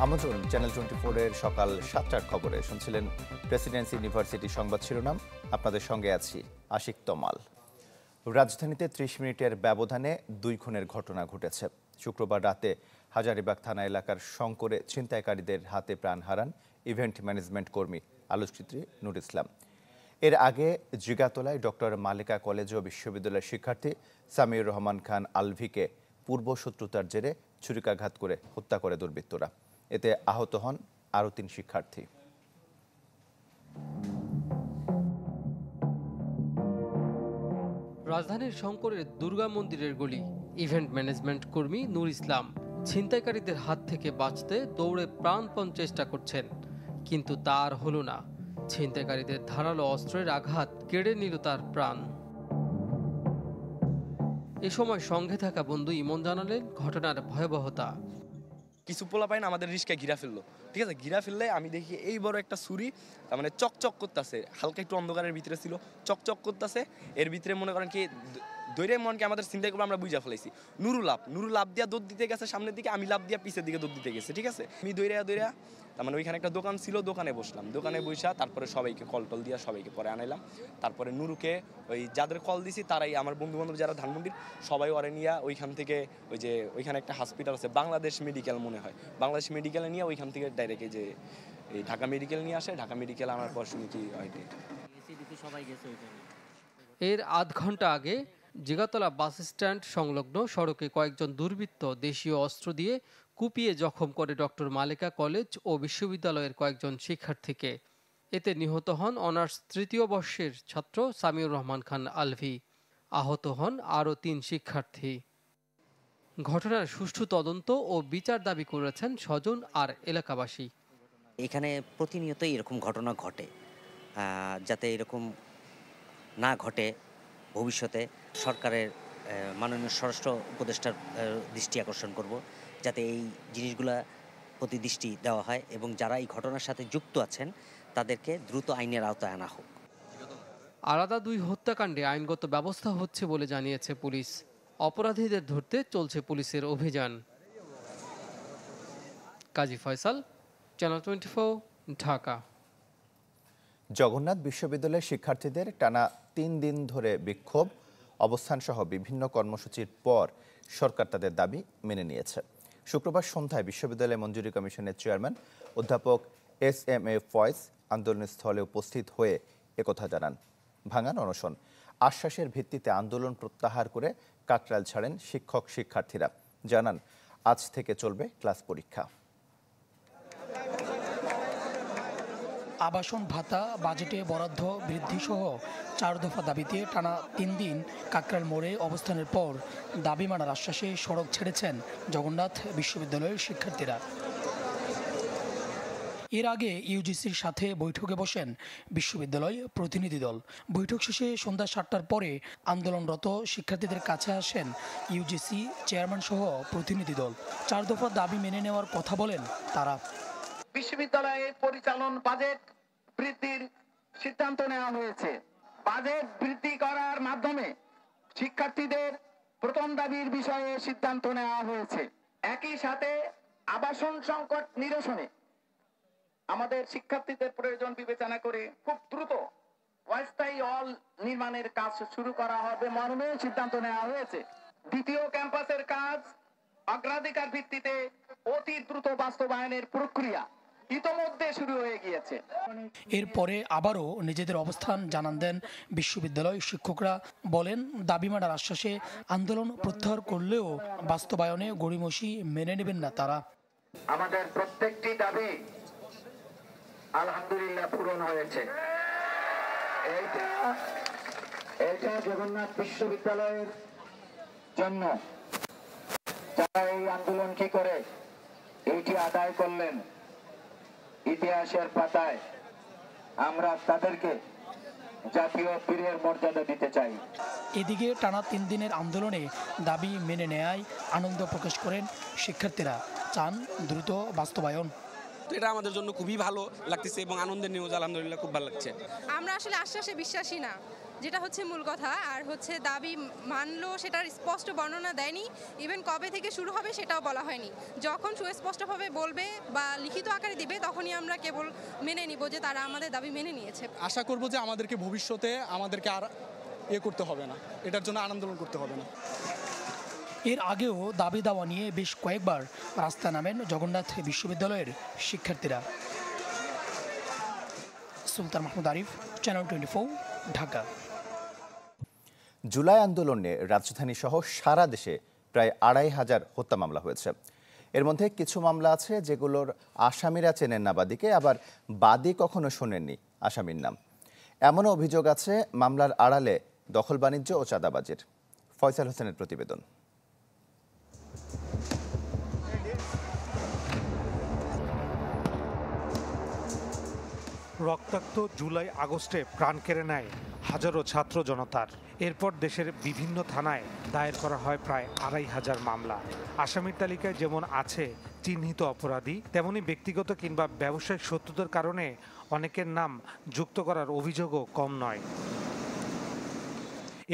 আমন্ত্রণ চ্যানেল 24-এর সকাল 7টার খবরে। শুনছিলেন প্রেসিডেন্সি ইউনিভার্সিটি সংবাদ শিরোনাম। আপনাদের সঙ্গে আছি আশিক তমাল। রাজধানীতে 30 মিনিটের ব্যবধানে 2 খুনের ঘটনা ঘটেছে। শুক্রবার রাতে হাজারীবাগ থানা এলাকার শঙ্করে ছিনতাইকারীদের হাতে প্রাণ হারান ইভেন্ট ম্যানেজমেন্ট কর্মী আলোকচিত্রী নূর ইসলাম। এর আগে জিগাতলায় ডক্টর মালিকা কলেজ ও বিশ্ববিদ্যালয়ের শিক্ষার্থী সামিউর রহমান খান আলভিকে পূর্বশত্রুতার জেরে ছুরিকাঘাত করে হত্যা করে দুর্বৃত্তরা। এতে আহত হন আরও 3 শিক্ষার্থী। রাজধানীর শঙ্করের দুর্গা মন্দিরের গলি। ইভেন্ট ম্যানেজমেন্ট কর্মী নূর ইসলাম ছিনতাইকারীদের হাত থেকে বাঁচতে দৌড়ে প্রাণপণ চেষ্টা করছেন, কিন্তু তার হলো না। ছিনতাইকারীদের ধারালো অস্ত্রের আঘাত কেড়ে নিল তার প্রাণ। এ সময় সঙ্গে থাকা বন্ধু ইমন জানালেন ঘটনার ভয়াবহতা। কিছু পোলা পাইন আমাদের রিস্কায় ঘিরা ফেললো, ঠিক আছে। ঘিরা ফেললে আমি দেখি এই বড় একটা ছুরি, তার মানে চকচক করতেছে, হালকা একটু অন্ধকারের ভিতরে ছিল, চকচক করতেছে। এর ভিতরে মনে করেন কি দৈরে মনকে আমাদের চিন্তা করে আমরা বুঝা ফেলাইছি। নুরু লাভ দিয়া দৌড় দিতে গেছে সামনের দিকে, আমি লাভ দিয়া পিছের দিকে দৌড় দিতে গেছে, ঠিক আছে। আমি দৈরা তার মানে ওইখানে একটা দোকান ছিল, দোকানে বসলাম, দোকানে বসা তারপরে সবাইকে কল টল দিয়া সবাইকে পরে আনাইলাম। তারপরে নুরুকে ওই যাদের কল দিছি তারাই আমার বন্ধু বান্ধব যারা ধানমন্ডির সবাই ওরে নিয়ে ওইখান থেকে ওই যে ওইখানে একটা হসপিটাল আছে বাংলাদেশ মেডিকেল মনে হয়, বাংলাদেশ মেডিকেলে নিয়ে ওইখান থেকে ডাইরেক্ট এই যে এই ঢাকা মেডিকেল নিয়ে আসে। ঢাকা মেডিকেল আনার পর শুনি কি এর আধ ঘন্টা আগে জিগাতলা বাস স্ট্যান্ড সংলগ্ন সড়কে কয়েকজন দুর্বৃত্ত দেশীয় অস্ত্র দিয়ে কুপিয়ে জখম করে ডক্টর মালিকা কলেজ ও বিশ্ববিদ্যালয়ের কয়েকজন শিক্ষার্থীকে। এতে নিহত হন অনার্স 3য় বর্ষের ছাত্র সামিউর রহমান খান আলভি। আহত হন আরও 3 শিক্ষার্থী। ঘটনার সুষ্ঠু তদন্ত ও বিচার দাবি করেছেন স্বজন আর এলাকাবাসী। এখানে প্রতিনিয়তই এরকম ঘটনা ঘটে, যাতে এরকম না ঘটে ভবিষ্যতে সরকারের মাননীয় স্বরাষ্ট্র উপদেষ্টার দৃষ্টি আকর্ষণ করব, যাতে এই জিনিসগুলা প্রতি দৃষ্টি দেওয়া হয় এবং যারা এই ঘটনার সাথে যুক্ত আছেন তাদেরকে দ্রুত আইনের আওতায় আনা হোক। আলাদা 2 হত্যাকাণ্ডে আইনগত ব্যবস্থা হচ্ছে বলে জানিয়েছে পুলিশ। অপরাধীদের ধরতে চলছে পুলিশের অভিযান। কাজী ফয়সাল, চ্যানেল 24, ঢাকা। জগন্নাথ বিশ্ববিদ্যালয়ের শিক্ষার্থীদের টানা 3 দিন ধরে বিক্ষোভ, অবস্থানসহ বিভিন্ন কর্মসূচির পর সরকার তাদের দাবি মেনে নিয়েছে। শুক্রবার সন্ধ্যায় বিশ্ববিদ্যালয় মঞ্জুরি কমিশনের চেয়ারম্যান অধ্যাপক SMA ফয়েজ আন্দোলনস্থলে উপস্থিত হয়ে একথা জানান। ভাঙান অনশন, আশ্বাসের ভিত্তিতে আন্দোলন প্রত্যাহার করে কাকরাইল ছাড়েন শিক্ষক শিক্ষার্থীরা। জানান আজ থেকে চলবে ক্লাস পরীক্ষা। আবাসন ভাতা, বাজেটে বরাদ্দ বৃদ্ধিসহ 4 দফা দাবিতে টানা 3 দিন কাকরাইল মোড়ে অবস্থানের পর দাবি মানার আশ্বাসে সড়ক ছেড়েছেন জগন্নাথ বিশ্ববিদ্যালয়ের শিক্ষার্থীরা। এর আগে ইউজিসির সাথে বৈঠকে বসেন বিশ্ববিদ্যালয় প্রতিনিধি দল। বৈঠক শেষে সন্ধ্যা 7টার পরে আন্দোলনরত শিক্ষার্থীদের কাছে আসেন ইউজিসি চেয়ারম্যান সহ প্রতিনিধি দল। 4 দফা দাবি মেনে নেওয়ার কথা বলেন তারা। বিশ্ববিদ্যালয়ের পরিচালন বাজেট বৃদ্ধির সিদ্ধান্ত নেওয়া হয়েছে। বাজেট বৃদ্ধি করার মাধ্যমে শিক্ষার্থীদের প্রথম দাবির বিষয়ে সিদ্ধান্ত নেওয়া হয়েছে। একই সাথে আবাসন সংকট নিরসনে আমাদের শিক্ষার্থীদের প্রয়োজন বিবেচনা করে খুব দ্রুত অস্থায়ী হল নির্মাণের কাজ শুরু করা হবে মর্মে সিদ্ধান্ত নেওয়া হয়েছে। দ্বিতীয় ক্যাম্পাসের কাজ অগ্রাধিকার ভিত্তিতে অতি দ্রুত বাস্তবায়নের প্রক্রিয়া ইতোমধ্যে শুরু হয়ে গিয়েছে। এরপরে আবারও নিজেদের অবস্থান জানান দেন বিশ্ববিদ্যালয় শিক্ষকরা। বলেন দাবি মানার আশ্বাসে আন্দোলন প্রত্যাহার করলেও বাস্তবায়নে গড়িমসি মেনে নেবেন না তারা। আমাদের প্রত্যেকটি দাবি আলহামদুলিল্লাহ পূরণ হয়েছে। এইটা জগন্নাথ বিশ্ববিদ্যালয়ের জন্য যারা এই আন্দোলন কি করে এইটি আদায় করলেন ইতিহাসের পাতায় আমরা তাদেরকে জাতীয় বীরের মর্যাদা দিতে চাই। এদিকে টানা 3 দিনের আন্দোলনে দাবি মেনে নেয়ায় আনন্দ প্রকাশ করেন শিক্ষার্থীরা, চান দ্রুত বাস্তবায়ন। এটা আমাদের জন্য খুবই ভালো লাগতেছে এবং আনন্দের নিউজ, আলহামদুলিল্লাহ খুব ভালো লাগছে। আমরা আসলে আশ্বাসে বিশ্বাসী না, যেটা হচ্ছে মূল কথা। আর হচ্ছে দাবি মানলো সেটার স্পষ্ট বর্ণনা দেয়নি, ইভেন কবে থেকে শুরু হবে সেটাও বলা হয়নি। যখন সুস্পষ্টভাবে বলবে বা লিখিত আকারে দিবে তখনই আমরা কেবল মেনে নিব যে তারা আমাদের দাবি মেনে নিয়েছে। আশা করব যে আমাদেরকে ভবিষ্যতে আমাদেরকে আর করতে হবে না, এটার জন্য আন্দোলন করতে হবে না। এর আগেও দাবি দাওয়া নিয়ে বেশ কয়েকবার রাস্তায় নামেন জগন্নাথ বিশ্ববিদ্যালয়ের শিক্ষার্থীরা। সুলতান মাহমুদ আরিফ, চ্যানেল 24, ঢাকা। জুলাই আন্দোলনে রাজধানী সহ সারা দেশে প্রায় ২৫০০ হত্যা মামলা হয়েছে। এর মধ্যে কিছু মামলা আছে যেগুলোর আসামিরা চেনেন না বাদীকে, আবার বাদী কখনো শোনেননি আসামির নাম। এমনও অভিযোগ আছে মামলার আড়ালে দখল বাণিজ্য ও চাঁদাবাজির। ফয়সাল হোসেনের প্রতিবেদন। রক্তাক্ত জুলাই আগস্টে প্রাণ কেড়ে নেয় হাজারো ছাত্র জনতার। এরপর দেশের বিভিন্ন থানায় দায়ের করা হয় প্রায় ২৫০০ মামলা। আসামির তালিকায় যেমন আছে চিহ্নিত অপরাধী, তেমনি ব্যক্তিগত কিংবা ব্যবসায়িক শত্রুতার কারণে অনেকের নাম যুক্ত করার অভিযোগও কম নয়।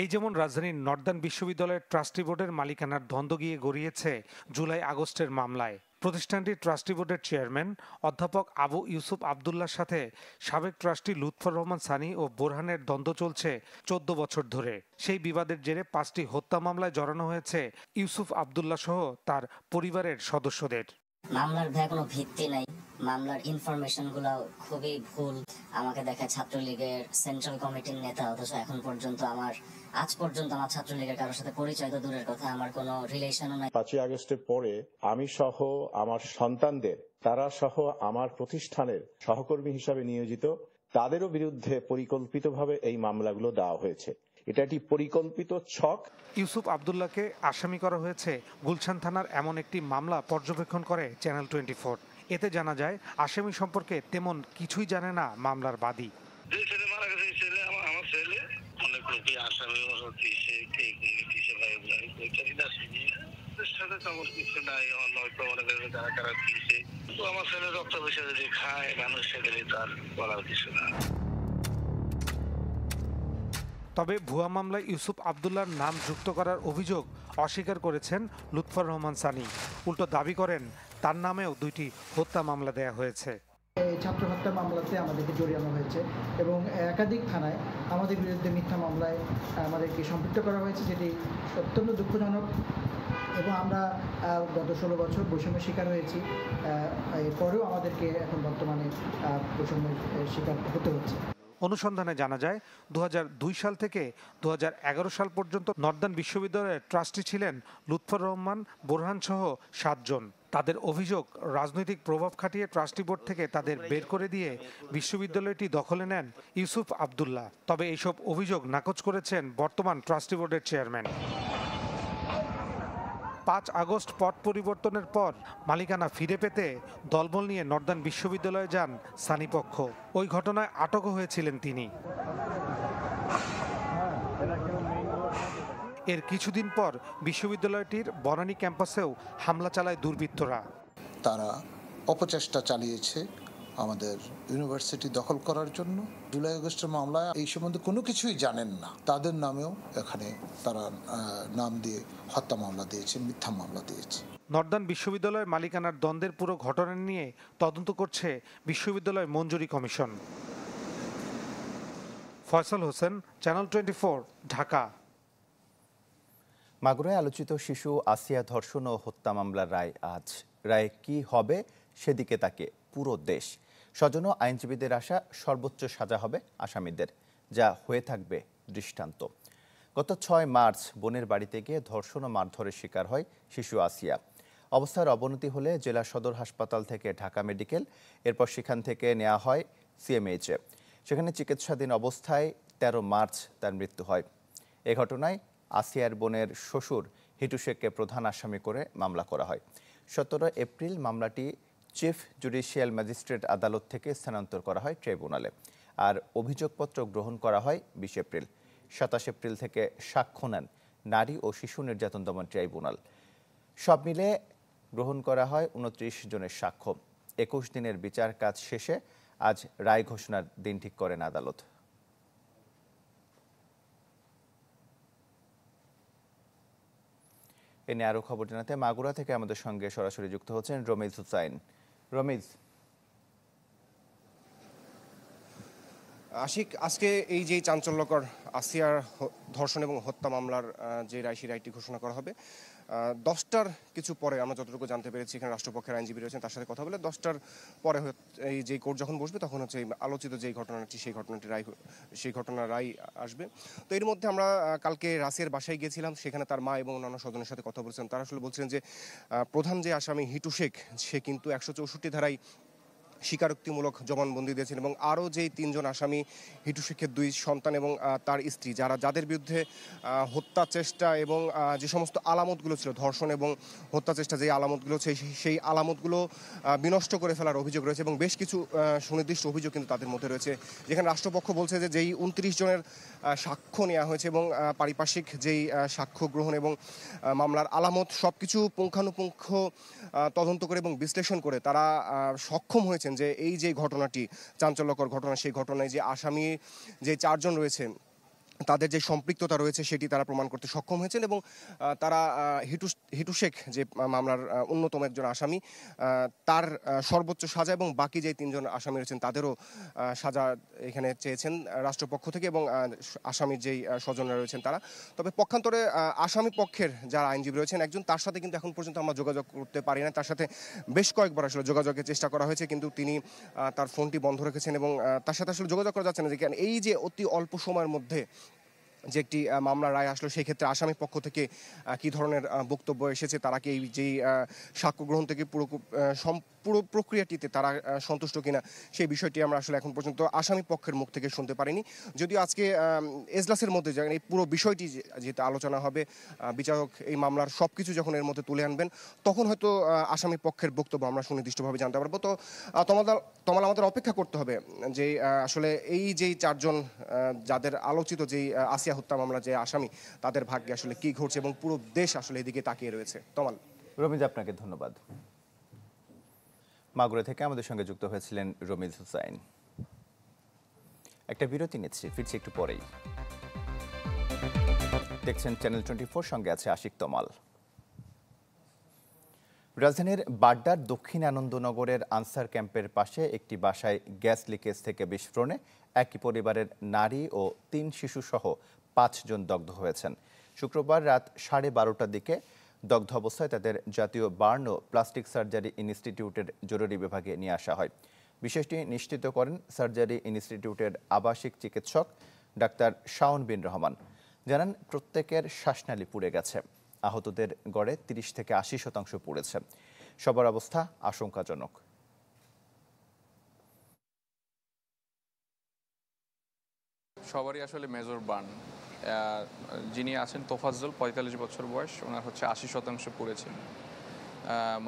এই যেমন রাজধানীর নর্দার্ন বিশ্ববিদ্যালয়ের ট্রাস্টি বোর্ডের মালিকানার দ্বন্দ্ব গিয়ে গড়িয়েছে জুলাই আগস্টের মামলায়। প্রতিষ্ঠানটির ট্রাস্টি বোর্ডের চেয়ারম্যান অধ্যাপক আবু ইউসুফ আবদুল্লার সাথে সাবেক ট্রাস্টি লুৎফর রহমান সানি ও বোরহানের দ্বন্দ্ব চলছে ১৪ বছর ধরে। সেই বিবাদের জেরে ৫টি হত্যা মামলায় জড়ানো হয়েছে ইউসুফ আবদুল্লাহ সহ তার পরিবারের সদস্যদের। মামলার ভাই কোনো ভিত্তি নাই, মামলার ইনফরমেশন গুলো খুবই ভুল। আমাকে দেখায় ছাত্রলীগের সেন্ট্রাল কমিটির নেতা, অথচ এখন পর্যন্ত আজ পর্যন্ত আমার ছাত্রলীগের কারোর সাথে পরিচয় তো দূরের কথা, আমার কোনো রিলেশনও নাই। ৫ই আগস্টের পরে আমি সহ আমার সন্তানদের, তারা সহ আমার প্রতিষ্ঠানের সহকর্মী হিসাবে নিয়োজিত, তাদেরও বিরুদ্ধে পরিকল্পিতভাবে এই মামলাগুলো দেওয়া হয়েছে। এটা একটি পরিকল্পিত ছক। ইউসুফ আবদুল্লাহকে আসামি করা হয়েছে গুলশান থানার এমন একটি মামলা পর্যবেক্ষণ করে চ্যানেল 24। এতে জানা যায় আসামি সম্পর্কে তেমন কিছুই জানে না মামলার বাদী। যে ছেলে মারা গেছে এই ছেলে আমার ছেলে, অনেক লোকই আসামি সাথে তেমন কিছু নাই, হয়তো অনেকের যারা কারা দিয়েছে। তো আমার ছেলে রক্ত বেশি যদি খায় মানুষ সেখানে তার বলার কিছু না। তবে ভুয়া মামলায় ইউসুফ আবদুল্লাহর নাম যুক্ত করার অভিযোগ অস্বীকার করেছেন লুৎফর রহমান সানি। উল্টো দাবি করেন তার নামেও 2টি হত্যা মামলা দেয়া হয়েছে। ছাত্র হত্যা মামলাতে আমাদেরকে জড়িয়ানো হয়েছে এবং একাধিক থানায় আমাদের বিরুদ্ধে মিথ্যা মামলায় আমাদেরকে সম্পৃক্ত করা হয়েছে, যেটি অত্যন্ত দুঃখজনক। এবং আমরা গত 16 বছর বৈষম্যের শিকার হয়েছি, এরপরেও আমাদেরকে এখন বর্তমানে বৈষম্যের শিকার হতে হচ্ছে। অনুসন্ধানে জানা যায় 2002 সাল থেকে 2011 সাল পর্যন্ত নর্দার্ন বিশ্ববিদ্যালয়ের ট্রাস্টি ছিলেন লুৎফর রহমান, বোরহান সহ 7 জন। তাদের অভিযোগ রাজনৈতিক প্রভাব খাটিয়ে ট্রাস্টি বোর্ড থেকে তাদের বের করে দিয়ে বিশ্ববিদ্যালয়টি দখলে নেন ইউসুফ আবদুল্লাহ। তবে এইসব অভিযোগ নাকচ করেছেন বর্তমান ট্রাস্টি বোর্ডের চেয়ারম্যান। 5 আগস্ট পট পরিবর্তনের পর মালিকানা ফিরে পেতে দলবল নিয়ে নর্দার্ন বিশ্ববিদ্যালয়ে যান সানি পক্ষ। ওই ঘটনায় আটকও হয়েছিলেন তিনি। এর কিছুদিন পর বিশ্ববিদ্যালয়টির বনানী ক্যাম্পাসেও হামলা চালায় দুর্বৃত্তরা। তারা অপচেষ্টা চালিয়েছে আমাদের ইউনিভার্সিটি দখল করার জন্য। জুলাই আগস্টের মামলায় এই সম্বন্ধে কোনো কিছুই জানেন না, তাদের নামেও এখানে তারা নাম দিয়ে হত্যা মামলা দিয়েছে, মিথ্যা মামলা দিয়েছে। নর্দার্ন বিশ্ববিদ্যালয়ের মালিকানার দ্বন্দ্বের পুরো ঘটনা নিয়ে তদন্ত করছে বিশ্ববিদ্যালয় মঞ্জুরি কমিশন। ফয়সাল হোসেন, চ্যানেল 24, ঢাকা। মাগুরায় আলোচিত শিশু আসিয়া ধর্ষণ ও হত্যা মামলার রায় আজ। রায় কি হবে সেদিকে তাকে পুরো দেশ। স্বজন ও আইনজীবীদের আশা সর্বোচ্চ সাজা হবে আসামিদের, যা হয়ে থাকবে দৃষ্টান্ত। গত 6 মার্চ বোনের বাড়িতে গিয়ে ধর্ষণ ও মারধরের শিকার হয় শিশু আসিয়া। অবস্থার অবনতি হলে জেলা সদর হাসপাতাল থেকে ঢাকা মেডিকেল, এরপর সেখান থেকে নেওয়া হয় সিএমএইচে। সেখানে চিকিৎসাধীন অবস্থায় 13 মার্চ তার মৃত্যু হয়। এ ঘটনায় আসিয়ার বোনের শ্বশুর হিটু শেখকে প্রধান আসামি করে মামলা করা হয়। 17 এপ্রিল মামলাটি চিফ জুডিশিয়াল ম্যাজিস্ট্রেট আদালত থেকে স্থানান্তর করা হয় ট্রাইব্যুনালে, আর অভিযোগপত্র গ্রহণ করা হয় 20 এপ্রিল। 27 এপ্রিল থেকে সাক্ষ্য নেন নারী ও শিশু নির্যাতন দমন ট্রাইব্যুনাল। সব মিলে গ্রহণ করা হয় 29 জনের সাক্ষ্য। 21 দিনের বিচার কাজ শেষে আজ রায় ঘোষণার দিন ঠিক করেন আদালত। এ নিয়ে আরও খবর জানাতে মাগুরা থেকে আমাদের সঙ্গে সরাসরি যুক্ত হচ্ছেন রমিজ হুসাইন। রমিজ, আশিক, আজকে এই যে চাঞ্চল্যকর আসিয়ার ধর্ষণ এবং হত্যা মামলার যে রায়, সেই রায়টি ঘোষণা করা হবে 10টার কিছু পরে। আমরা যতটুকু জানতে পেরেছি, এখানে রাষ্ট্রপক্ষের আইনজীবী রয়েছেন, তার সাথে কথা বলে 10টার পরে এই যে কোর্ট যখন বসবে তখন হচ্ছে আলোচিত যেই ঘটনাটি, সেই ঘটনার রায় আসবে। তো এর মধ্যে আমরা কালকে রাসিয়ার বাসায় গিয়েছিলাম, সেখানে তার মা এবং অন্যান্য স্বজনের সাথে কথা বলছিলাম। তারা আসলে বলছিলেন যে প্রধান যে আসামি হিটু শেখ, সে কিন্তু 164 ধারায় স্বীকারোক্তিমূলক জবানবন্দি দিয়েছেন এবং আরও যেই 3 জন আসামি, হিটু শেখের 2 সন্তান এবং তার স্ত্রী, যাদের বিরুদ্ধে হত্যা চেষ্টা এবং যে সমস্ত আলামতগুলো ছিল, ধর্ষণ এবং হত্যা চেষ্টা যে আলামতগুলো, সেই আলামতগুলো বিনষ্ট করে ফেলার অভিযোগ রয়েছে এবং বেশ কিছু সুনির্দিষ্ট অভিযোগ কিন্তু তাদের মধ্যে রয়েছে। যেখানে রাষ্ট্রপক্ষ বলছে যে যেই 29 জনের সাক্ষ্য নেওয়া হয়েছে এবং পারিপার্শ্বিক যেই সাক্ষ্য গ্রহণ এবং মামলার আলামত সব কিছু পুঙ্খানুপুঙ্খ তদন্ত করে এবং বিশ্লেষণ করে তারা সক্ষম হয়েছে যে এই যে ঘটনাটি, চাঞ্চল্যকর ঘটনা, সেই ঘটনায় যে আসামি যে 4 জন রয়েছে তাদের যে সম্পৃক্ততা রয়েছে সেটি তারা প্রমাণ করতে সক্ষম হয়েছেন এবং তারা হিটু শেখ যে মামলার অন্যতম একজন আসামি, তার সর্বোচ্চ সাজা এবং বাকি যে 3 জন আসামি রয়েছেন তাদেরও সাজা এখানে চেয়েছেন রাষ্ট্রপক্ষ থেকে এবং আসামির যেই স্বজনরা রয়েছেন তারা। তবে পক্ষান্তরে আসামি পক্ষের যারা আইনজীবী রয়েছেন একজন, তার সাথে কিন্তু এখন পর্যন্ত আমরা যোগাযোগ করতে পারি না। তার সাথে বেশ কয়েকবার আসলে যোগাযোগের চেষ্টা করা হয়েছে, কিন্তু তিনি তার ফোনটি বন্ধ রেখেছেন এবং তার সাথে আসলে যোগাযোগ করা যাচ্ছে না। যে এই যে অতি অল্প সময়ের মধ্যে যে একটি মামলার রায় আসলো, সেই ক্ষেত্রে আসামি পক্ষ থেকে কী ধরনের বক্তব্য এসেছে, তারা কি এই যেই সাক্ষ্য গ্রহণ থেকে পুরো প্রক্রিয়াটিতে তারা সন্তুষ্ট কিনা, সেই বিষয়টি আমরা আসলে এখন পর্যন্ত আসামি পক্ষের মুখ থেকে শুনতে পারিনি। যদিও আজকে এজলাসের মধ্যে এই পুরো বিষয়টি যেটা আলোচনা হবে, বিচারক এই মামলার সব কিছু যখন এর মধ্যে তুলে আনবেন, তখন হয়তো আসামি পক্ষের বক্তব্য আমরা সুনির্দিষ্টভাবে জানতে পারবো। তো তোমাল আমাদের অপেক্ষা করতে হবে যে আসলে এই যেই 4 জন যাদের আলোচিত যেই আসিয়া হত্যা মামলা যে আসামি, তাদের ভাগ্যে আসলে কি ঘটছে এবং পুরো দেশ আসলে এদিকে তাকিয়ে রয়েছে। তোমাল। রমিজ, আপনাকে ধন্যবাদ। মাগুরা থেকে আমাদের সঙ্গে যুক্ত হয়েছিলেন রমিজ হুসাইন। একটা বিরতি নিচ্ছি, ফিরছি একটু পরেই। দেখছেন চ্যানেল 24, সঙ্গে আছে আশিক তমাল। রাজধানীর বাড্ডার দক্ষিণ আনন্দনগরের আনসার ক্যাম্পের পাশে একটি বাসায় গ্যাস লিকেজ থেকে বিস্ফোরণে একই পরিবারের নারী ও 3 শিশু সহ 5 জন দগ্ধ হয়েছেন। শুক্রবার রাত 12:30টার দিকে দগ্ধ অবস্থায় তাদের জাতীয় বার্ন ও প্লাস্টিক সার্জারি ইনস্টিটিউটের জরুরি বিভাগে নিয়ে আসা হয়। বিষয়টি নিশ্চিত করেন সার্জারি ইনস্টিটিউটের আবাসিক চিকিৎসক ডাক্তার শাওন বিন রহমান। জানান, প্রত্যেকের শ্বাসনালী পুড়ে গেছে। আহতদের গড়ে 30 থেকে 80% পুড়েছে। সবার অবস্থা আশঙ্কাজনক। সবারই আসলে মেজর বার্ন। যিনি আছেন তোফাজ্জল, 45 বছর বয়স, ওনার হচ্ছে 80% পুড়েছে।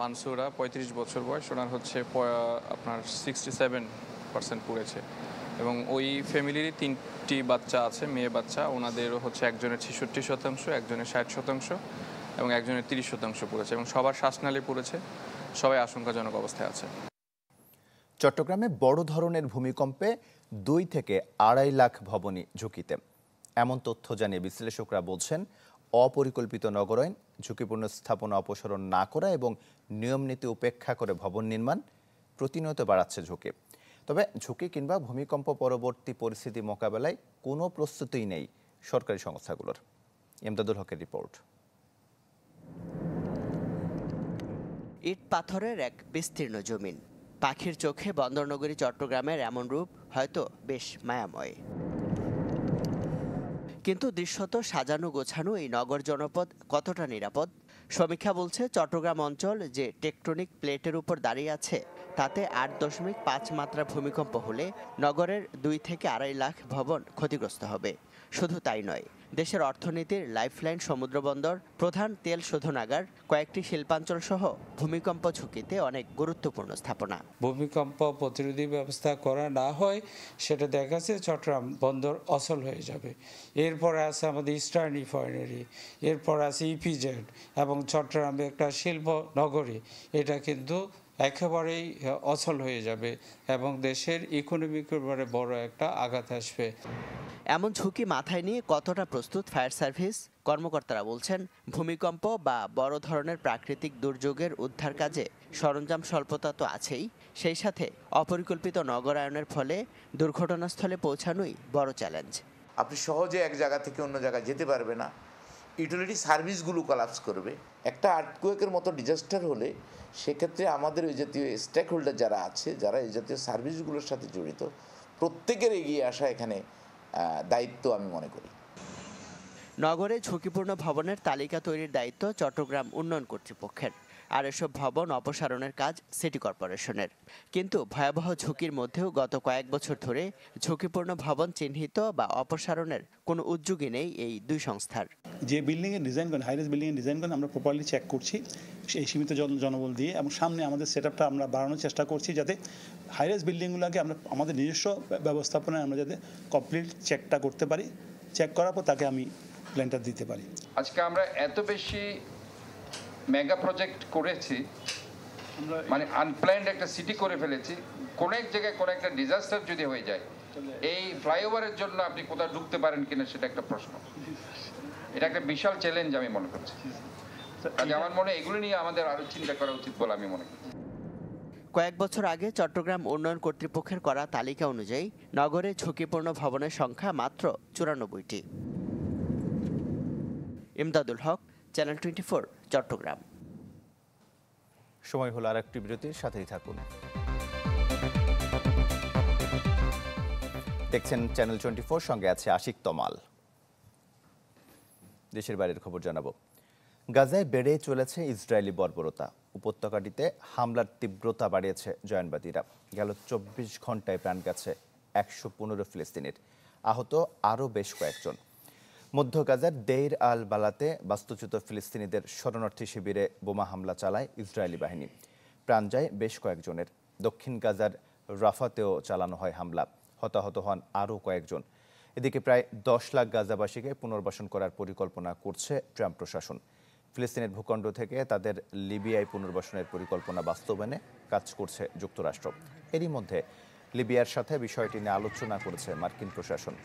মানসুরা 35 বছর বয়স, ওনার হচ্ছে আপনার 67% পুড়েছে। এবং ওই ফ্যামিলিরই 3টি বাচ্চা আছে, মেয়ে বাচ্চা। ওনাদেরও হচ্ছে একজনের 66%, একজনের 60% এবং একজনের 30% পুড়েছে এবং সবার শ্বাসনালী পুড়েছে। সবাই আশঙ্কাজনক অবস্থায় আছে। চট্টগ্রামে বড় ধরনের ভূমিকম্পে 2 থেকে 2.5 লাখ ভবনই ঝুঁকিতে। এমন তথ্য জানিয়ে বিশ্লেষকরা বলছেন, অপরিকল্পিত নগরায়ন, ঝুঁকিপূর্ণ স্থাপনা অপসারণ না করা এবং নিয়মনীতি উপেক্ষা করে ভবন নির্মাণ প্রতিনিয়ত বাড়াচ্ছে ঝুঁকি। তবে ঝুঁকি কিংবা ভূমিকম্প পরবর্তী পরিস্থিতি মোকাবেলায় কোনো প্রস্তুতিই নেই সরকারি সংস্থাগুলোর। ইমদাদুল হকের রিপোর্ট। ইট পাথরের এক বিস্তীর্ণ জমিন, পাখির চোখে বন্দরনগরী চট্টগ্রামের এমন রূপ হয়তো বেশ মায়াময়। কিন্তু দৃশ্যত সাজানো গোছানো এই নগর জনপদ কতটা নিরাপদ? সমীক্ষা বলছে, চট্টগ্রাম অঞ্চল যে টেকটনিক প্লেটের উপর দাঁড়িয়ে আছে, তাতে 8.5 মাত্রা ভূমিকম্প হলে নগরের 2 থেকে 2.5 লাখ ভবন ক্ষতিগ্রস্ত হবে। শুধু তাই নয়, দেশের অর্থনীতির লাইফলাইন সমুদ্রবন্দর, প্রধান তেল শোধনাগার, কয়েকটি শিল্পাঞ্চল সহ ভূমিকম্প ঝুঁকিতে অনেক গুরুত্বপূর্ণ স্থাপনা। ভূমিকম্প প্রতিরোধী ব্যবস্থা করা না হয়, সেটা দেখা যাচ্ছে চট্টগ্রাম বন্দর অচল হয়ে যাবে। এরপরে আছে আমাদের ইস্টার্ন রিফাইনারি, এরপর আছে ইপিজেড এবং চট্টগ্রামে একটা শিল্প নগরী, এটা কিন্তু একেবারেই অচল হয়ে যাবে এবং দেশের ইকোনমিকের উপরে বড় একটা আঘাত আসবে। এমন ঝুঁকি মাথায় নিয়ে কতটা প্রস্তুত ফায়ার সার্ভিস? কর্মকর্তারা বলছেন, ভূমিকম্প বা বড় ধরনের প্রাকৃতিক দুর্যোগের উদ্ধার কাজে সরঞ্জাম স্বল্পতা তো আছেই, সেই সাথে অপরিকল্পিত নগরায়নের ফলে দুর্ঘটনাস্থলে পৌঁছানোই বড় চ্যালেঞ্জ। আপনি সহজে এক জায়গা থেকে অন্য জায়গায় যেতে পারবে না, ইউটিলিটি সার্ভিসগুলো কলাপস করবে। একটা আর্থকুয়েকের মতো ডিজাস্টার হলে সেক্ষেত্রে আমাদের ওই জাতীয় স্টেক হোল্ডার যারা আছে, যারা এই জাতীয় সার্ভিসগুলোর সাথে জড়িত, প্রত্যেকের এগিয়ে আসা এখানে দায়িত্ব আমি মনে করি। নগরে ঝুঁকিপূর্ণ ভবনের তালিকা তৈরির দায়িত্ব চট্টগ্রাম উন্নয়ন কর্তৃপক্ষের, আর এসব ভবন অপসারণের কাজ সিটি কর্পোরেশনের। কিন্তু ভয়াবহ ঝুঁকির মধ্যেও গত কয়েক বছর ধরে ঝুঁকিপূর্ণ ভবন চিহ্নিত বা অপসারণের কোনো উদ্যোগই নেই এই দুই সংস্থার। যে বিল্ডিংয়ের ডিজাইন করেন, হাই রাইজ বিল্ডিংয়ের ডিজাইন করেন, আমরা প্রপারলি চেক করছি সেই সীমিত জনবল দিয়ে, এবং সামনে আমাদের সেটআপটা আমরা বাড়ানোর চেষ্টা করছি যাতে হাই রাইজ বিল্ডিংগুলোকে আমরা আমাদের নিজস্ব ব্যবস্থাপনায় আমরা যাতে কমপ্লিট চেকটা করতে পারি, চেক করার পর তাকে আমি প্ল্যানটা দিতে পারি। আজকে আমরা এত বেশি মেগা প্রজেক্ট করেছি, মানে আনপ্ল্যান্ড একটা সিটি করে ফেলেছি, কোন এক জায়গায় কোন একটা ডিজাস্টার যদি হয়ে যায়, এই ফ্লাইওভারের জন্য আপনি কোথাও ঢুকতে পারেন কিনা সেটা একটা প্রশ্ন। এটা একটা বিশাল চ্যালেঞ্জ আমি মনে করছি। কাজে আমার মনে হয় এগুলো নিয়ে আমাদের আরো চিন্তা করা উচিত বলে আমি মনে করি। কয়েক বছর আগে চট্টগ্রাম উন্নয়ন কর্তৃপক্ষের করা তালিকা অনুযায়ী নগরে ঝুঁকিপূর্ণ ভবনের সংখ্যা মাত্র 94টি। ইমদাদুল হক, চ্যানেল 24, চট্টগ্রাম। সময় হলো আরেকটি বিরতির, সাথেই থাকুন। দেখছেন চ্যানেল 24, সঙ্গে আছে আশিক তমাল। দেশের বাইরের খবর জানাবো। গাজায় বেড়ে চলেছে ইসরায়েলি বর্বরতা। উপত্যকাটিতে হামলার তীব্রতা বাড়িয়েছে জয়ানবাদীরা। গেল 24 ঘন্টায় প্রাণ গেছে 115 ফিলিস্তিনির, আহত আরও বেশ কয়েকজন। মধ্য গাজার দেইর আল বালাতে বাস্তুচ্যুত ফিলিস্তিনিদের শরণার্থী শিবিরে বোমা হামলা চালায় ইসরায়েলি বাহিনী। প্রাণ যায় বেশ কয়েকজনের। দক্ষিণ গাজার রাফাতেও চালানো হয় হামলা, হতাহত হন আরও কয়েকজন। এদিকে প্রায় 10 লাখ গাজাবাসীকে পুনর্বাসন করার পরিকল্পনা করছে ট্রাম্প প্রশাসন। ফিলিস্তিনের ভূখণ্ড থেকে তাদের লিবিয়ায় পুনর্বাসনের পরিকল্পনা বাস্তবায়নে কাজ করছে যুক্তরাষ্ট্র। এরই মধ্যে লিবিয়ার সাথে বিষয়টি নিয়ে আলোচনা করেছে মার্কিন প্রশাসন।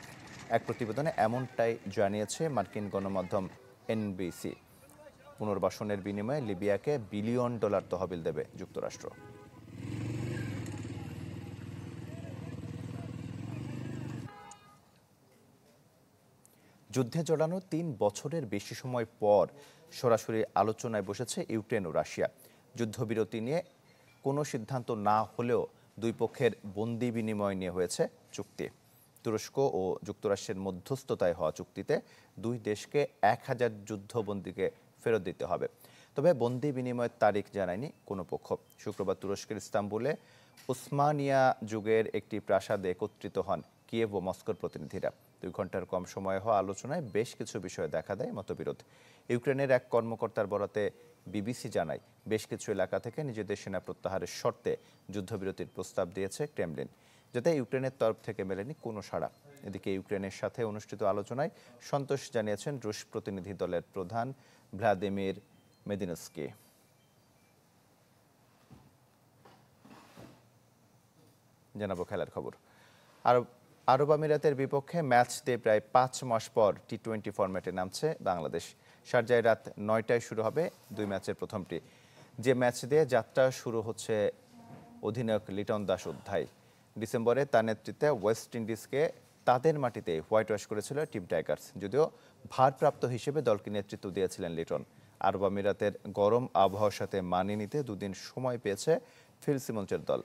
এক প্রতিবেদনে এমনটাই জানিয়েছে মার্কিন গণমাধ্যম এনবিসি। পুনর্বাসনের বিনিময়ে লিবিয়াকে $1 বিলিয়ন তহবিল দেবে যুক্তরাষ্ট্র। যুদ্ধে জড়ানো 3 বছরের বেশি সময় পর সরাসরি আলোচনায় বসেছে ইউক্রেন ও রাশিয়া। যুদ্ধবিরতি নিয়ে কোনো সিদ্ধান্ত না হলেও দুই পক্ষের বন্দি বিনিময় নিয়ে হয়েছে চুক্তি। তুরস্ক ও যুক্তরাষ্ট্রের মধ্যস্থতায় হওয়া চুক্তিতে দুই দেশকে 1000 যুদ্ধবন্দীকে ফেরত দিতে হবে। তবে বন্দি বিনিময়ের তারিখ জানায়নি কোনো পক্ষ। শুক্রবার তুরস্কের ইস্তাম্বুলে উসমানিয়া যুগের একটি প্রাসাদে একত্রিত হন কিয়েভ ও মস্কোর প্রতিনিধিরা। 2 ঘন্টার কম সময়ে হওয়া আলোচনায় বেশ কিছু বিষয়ে দেখা দেয় মতবিরোধ। ইউক্রেনের এক কর্মকর্তার বরাতে বিবিসি জানায়, বেশ কিছু এলাকা থেকে নিজেদের সেনা প্রত্যাহারের শর্তে যুদ্ধবিরতির প্রস্তাব দিয়েছে ক্রেমলিন, যাতে ইউক্রেনের তরফ থেকে মেলেনি কোনো সাড়া। এদিকে ইউক্রেনের সাথে অনুষ্ঠিত আলোচনায় সন্তোষ জানিয়েছেন রুশ প্রতিনিধি দলের প্রধান ভ্লাদিমির মেদিনস্কি। জানাবো খেলার খবর। আরব আমিরাতের বিপক্ষে ম্যাচ দিয়ে প্রায় 5 মাস পর টি-20 ফরম্যাটে নামছে বাংলাদেশ। শারজায় রাত 9টায় শুরু হবে 2 ম্যাচের প্রথমটি। যে ম্যাচ দিয়ে যাত্রা শুরু হচ্ছে অধিনায়ক লিটন দাস অধ্যায়। ডিসেম্বরে তার নেতৃত্বে ওয়েস্ট ইন্ডিজকে তাদের মাটিতে হোয়াইট ওয়াশ করেছিল টিম টাইগার্স। যদিও ভারপ্রাপ্ত হিসেবে দলকে নেতৃত্ব দিয়েছিলেন লিটন। আরব আমিরাতের গরম আবহাওয়ার সাথে মানিয়ে নিতে 2 দিন সময় পেয়েছে ফিল সিমন্সের দল।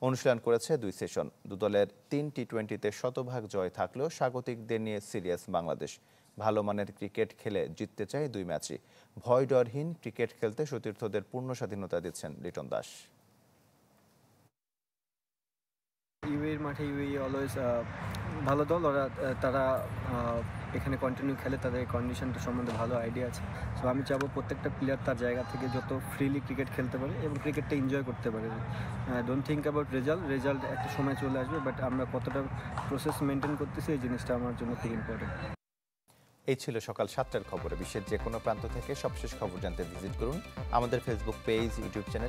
অনুশীলন করেছে 2 সেশন। দুদলের 3 টি-20তে শতভাগ জয় থাকলেও স্বাগতিকদের নিয়ে সিরিয়াস বাংলাদেশ। ভালো মানের ক্রিকেট খেলে জিততে চায় 2 ম্যাচই। ভয় ডরহীন ক্রিকেট খেলতে সতীর্থদের পূর্ণ স্বাধীনতা দিচ্ছেন লিটন দাস। ইউএর মাঠে ইউএই অলওয়েজ ভালো দল, তারা এখানে কন্টিনিউ খেলে, তাদের কন্ডিশনটা সম্বন্ধে ভালো আইডিয়া আছে। সো আমি চাবো প্রত্যেকটা প্লেয়ার তার জায়গা থেকে যত ফ্রিলি ক্রিকেট খেলতে পারে এবং ক্রিকেটটা এনজয় করতে পারে। ডোন্ট থিঙ্ক অ্যাবাউট রেজাল্ট একটা সময় চলে আসবে, বাট আমরা কতটা প্রসেস মেনটেন করতেছি এই জিনিসটা আমার জন্য খুব ইম্পর্টেন্ট। এই ছিল সকাল 7টার খবরে। বিশ্বের যে কোনো প্রান্ত থেকে সবশেষ খবর জানতে ভিজিট করুন আমাদের ফেসবুক পেজ, ইউটিউব চ্যানেল